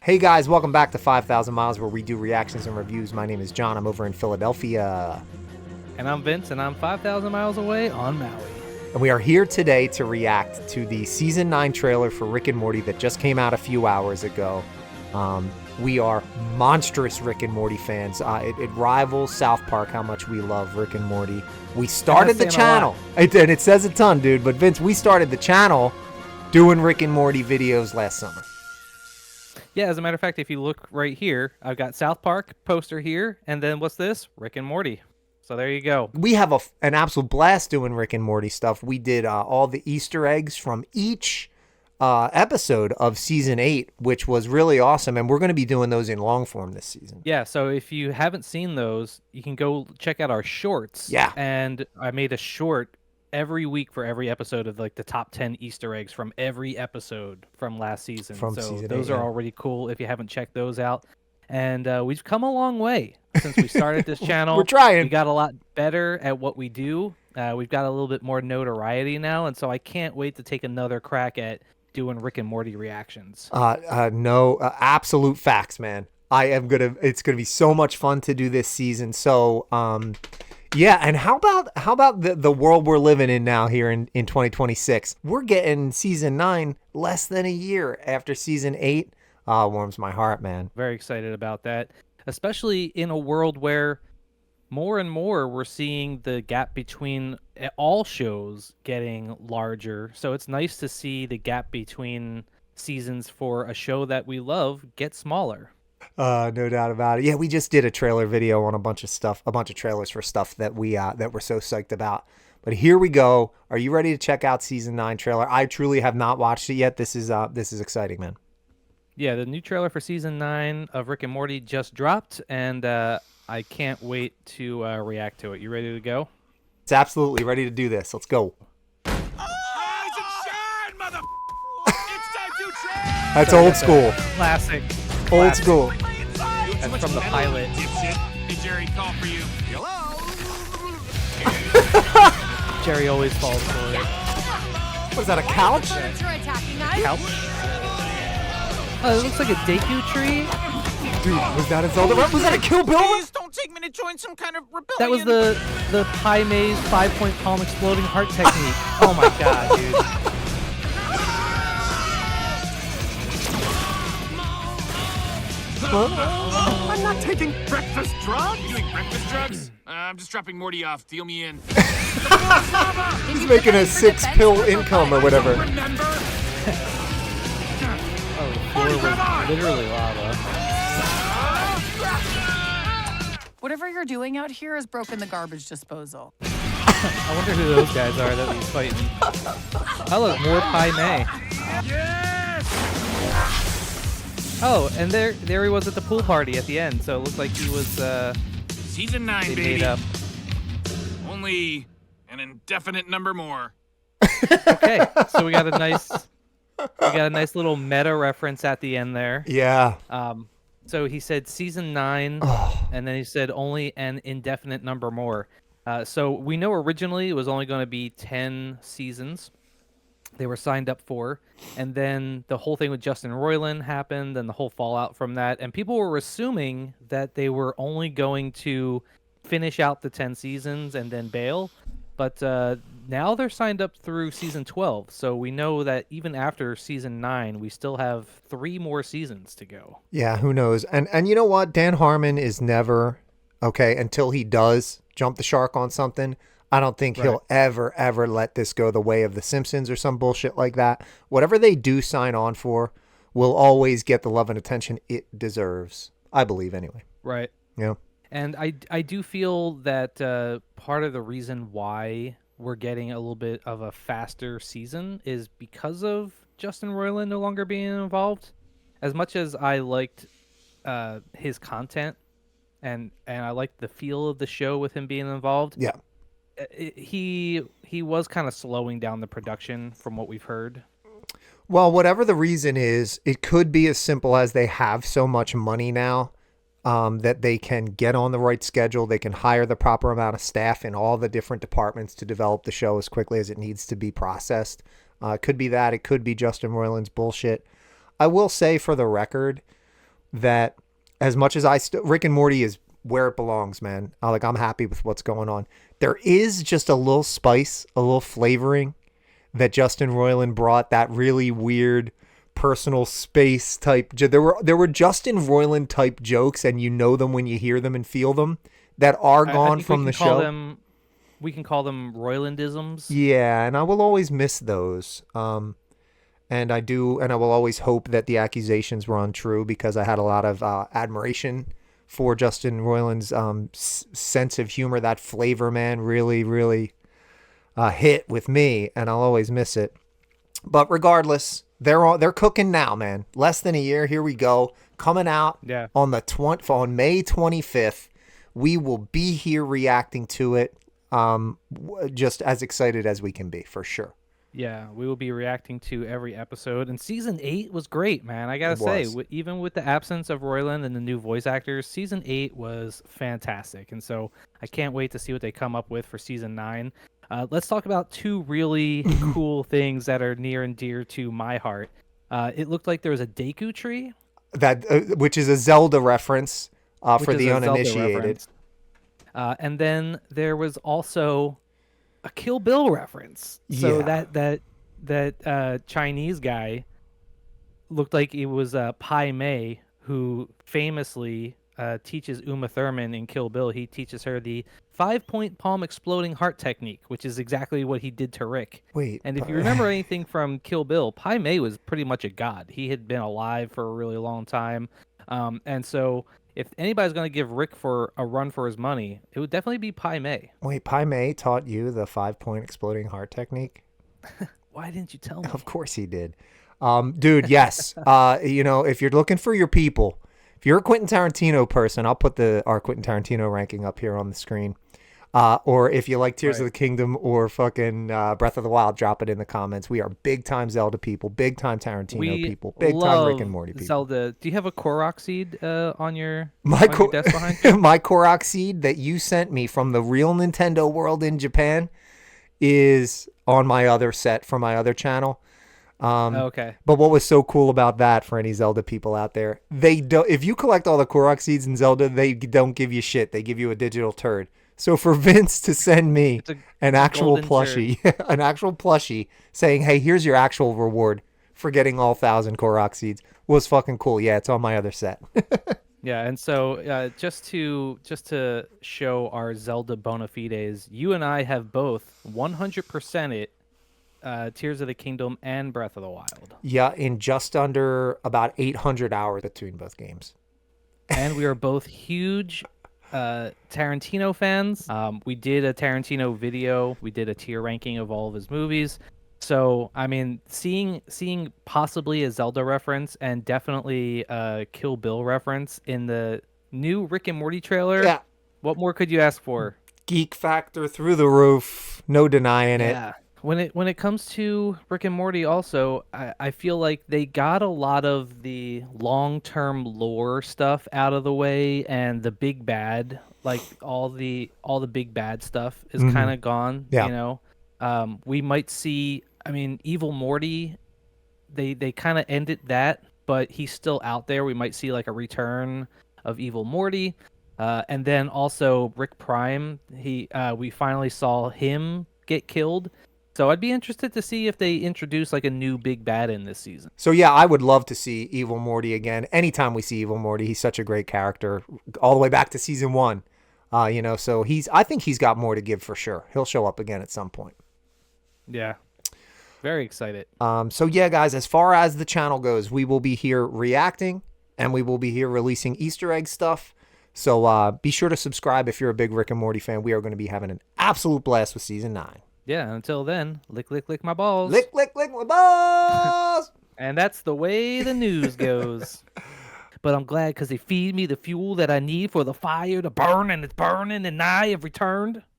Hey guys, welcome back to 5,000 Miles, where we do reactions and reviews. My name is John. I'm over in Philadelphia. And I'm Vince, and I'm 5,000 miles away on Maui. And we are here today to react to the Season 9 trailer for Rick and Morty that just came out a few hours ago. We are monstrous Rick and Morty fans. It rivals South Park how much we love Rick and Morty. We started the channel. And it says a ton, dude. But Vince, we started the channel doing Rick and Morty videos last summer. Yeah, as a matter of fact, if you look right here, I've got South Park poster here, and then what's this? Rick and Morty. So there you go. We have an absolute blast doing Rick and Morty stuff. We did all the Easter eggs from each episode of Season 8, which was really awesome, and we're going to be doing those in long form this season. Yeah, so if you haven't seen those, you can go check out our shorts. Yeah. And I made a short every week for every episode of like the top 10 Easter eggs from every episode from last season. Those are already cool if you haven't checked those out. And we've come a long way since we started this channel. We're trying. We got a lot better at what we do. We've got a little bit more notoriety now, and so I can't wait to take another crack at doing Rick and Morty reactions. Absolute facts, man. It's gonna be so much fun to do this season. So yeah, and how about the world we're living in now here in 2026? We're getting Season 9 less than a year after Season 8. Warms my heart, man. Very excited about that, especially in a world where more and more we're seeing the gap between all shows getting larger. So it's nice to see the gap between seasons for a show that we love get smaller. No doubt about it. Yeah, we just did a trailer video on a bunch of trailers for stuff that we're so psyched about. But here we go. Are you ready to check out Season 9 trailer? I truly have not watched it yet. This is exciting, man. Yeah, the new trailer for Season 9 of Rick and Morty just dropped, and I can't wait to react to it. You ready to go? It's absolutely ready to do this. Let's go. Rise and shine, mother! It's time to trade! That's old school. Classic. Old school. That's from the pilot. Hey, Jerry, call for you. Hello? Jerry always falls for it. Was that a couch? Couch? Oh, it looks like a Deku tree. Dude, was that in Zelda? Was that a Kill Bill? Please don't take me to join some kind of rebellion. That was the Pi Maze 5-point palm exploding heart technique. Oh my god, dude. I'm not taking breakfast drugs. You doing breakfast drugs? I'm just dropping Morty off. Deal me in. He's making a 6-pill income or whatever. Remember? Oh, the floor was literally lava. Whatever you're doing out here has broken the garbage disposal. I wonder who those guys are that he's fighting. Oh, look, more Pai Mei. Yes! Oh, and there he was at the pool party at the end. So it looked like he was Season 9, they baby. made up. Only an indefinite number more. Okay, so we got a nice little meta reference at the end there. Yeah. So he said Season 9, and then he said only an indefinite number more. So we know originally it was only going to be 10 seasons they were signed up for, and then the whole thing with Justin Roiland happened, and the whole fallout from that, and people were assuming that they were only going to finish out the 10 seasons and then bail, but now they're signed up through Season 12, so we know that even after Season 9, we still have 3 more seasons to go. Yeah, who knows? And you know what? Dan Harmon is never, okay, until he does jump the shark on something, I don't think he'll ever let this go the way of The Simpsons or some bullshit like that. Whatever they do sign on for will always get the love and attention it deserves. I believe anyway. Right. Yeah. And I do feel that part of the reason why we're getting a little bit of a faster season is because of Justin Roiland no longer being involved. As much as I liked his content and I liked the feel of the show with him being involved. Yeah. He was kind of slowing down the production from what we've heard. Well, whatever the reason is, it could be as simple as they have so much money now that they can get on the right schedule. They can hire the proper amount of staff in all the different departments to develop the show as quickly as it needs to be processed. It could be that. It could be Justin Roiland's bullshit. I will say, for the record, that as much as Rick and Morty is where it belongs, man. I'm happy with what's going on. There is just a little spice, a little flavoring that Justin Roiland brought, that really weird personal space type. There were Justin Roiland type jokes, and you know them when you hear them and feel them, that are gone think from the show. We can call them Roilandisms. Yeah, and I will always miss those. And I will always hope that the accusations were untrue, because I had a lot of admiration for Justin Roiland's sense of humor. That flavor, man, really, really hit with me, and I'll always miss it. But regardless, they're cooking now, man. Less than a year, here we go, coming out on May 25th. We will be here reacting to it, just as excited as we can be, for sure. Yeah, we will be reacting to every episode. And season 8 was great, man. I gotta say, even with the absence of Roiland and the new voice actors, season 8 was fantastic. And so I can't wait to see what they come up with for season 9. Let's talk about two really cool things that are near and dear to my heart. It looked like there was a Deku tree, which is a Zelda reference for the uninitiated. And then there was also a Kill Bill reference. So that Chinese guy looked like it was Pai Mei, who famously teaches Uma Thurman in Kill Bill. He teaches her the 5-point palm exploding heart technique, which is exactly what he did to Rick. And if you remember anything from Kill Bill, Pai Mei was pretty much a god. He had been alive for a really long time. And so if anybody's going to give Rick for a run for his money, it would definitely be Pai Mei. Wait, Pai Mei taught you the 5-point exploding heart technique? Why didn't you tell me? Of course he did. Dude, yes. If you're looking for your people, if you're a Quentin Tarantino person, I'll put our Quentin Tarantino ranking up here on the screen. Or if you like Tears of the Kingdom or fucking Breath of the Wild, drop it in the comments. We are big time Zelda people, big time Tarantino people, big time Rick and Morty people. Zelda. Do you have a Korok seed on your desk behind you? My Korok seed that you sent me from the real Nintendo world in Japan is on my other set from my other channel. Okay. But what was so cool about that, for any Zelda people out there, if you collect all the Korok seeds in Zelda, they don't give you shit. They give you a digital turd. So for Vince to send me an actual plushie, saying, "Hey, here's your actual reward for getting all 1,000 Korok seeds," was fucking cool. Yeah, it's on my other set. Yeah, and so just to show our Zelda bona fides, you and I have both 100% it. Tears of the Kingdom and Breath of the Wild. Yeah, in just under about 800 hours between both games. And we are both huge Tarantino fans. We did a Tarantino video. We did a tier ranking of all of his movies. So, I mean, seeing possibly a Zelda reference and definitely a Kill Bill reference in the new Rick and Morty trailer, what more could you ask for? Geek factor through the roof. No denying it. Yeah. When it comes to Rick and Morty also, I feel like they got a lot of the long-term lore stuff out of the way, and the big bad, like all the big bad stuff is kind of gone. Yeah. You know, we might see, I mean, Evil Morty, they kind of ended that, but he's still out there. We might see like a return of Evil Morty. And then also Rick Prime, we finally saw him get killed. So I'd be interested to see if they introduce like a new big bad in this season. So yeah, I would love to see Evil Morty again. Anytime we see Evil Morty, he's such a great character, all the way back to season 1. So I think he's got more to give for sure. He'll show up again at some point. Yeah. Very excited. So yeah, guys, as far as the channel goes, we will be here reacting, and we will be here releasing Easter egg stuff. So be sure to subscribe if you're a big Rick and Morty fan. We are going to be having an absolute blast with season 9. Yeah, until then, lick, lick, lick my balls. Lick, lick, lick my balls! And that's the way the news goes. But I'm glad because they feed me the fuel that I need for the fire to burn, and it's burning, and I have returned.